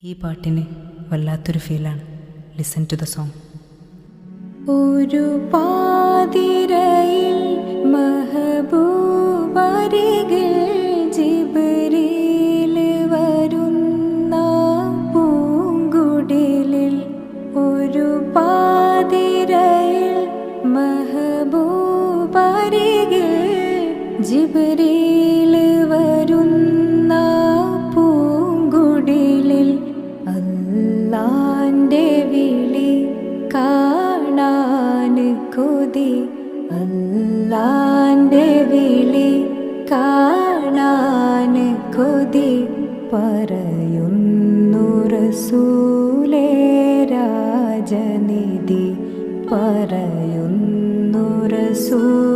ഈ പാട്ടിന് വല്ലാത്തൊരു ഫീലാണ്. Listen to the song. ഒരു പാതിരയിൽ മഹബൂബരികിൽ ജിബ്രീൽ വരുന്ന പൂങ്കുടിലിൽ, ഒരു പാതിരയിൽ മഹബൂബരികിൽ ജിബ്രീൽ വരുന്ന പൂങ്കുടിലിൽ, അല്ലാന്റെ വിളി കാണാൻ കൊതി, അല്ലാന്റെ വിളി കാണാൻ കൊതി, പറയുന്നു റസൂലേ രാജനിധി, പറയുന്നു റസൂൽ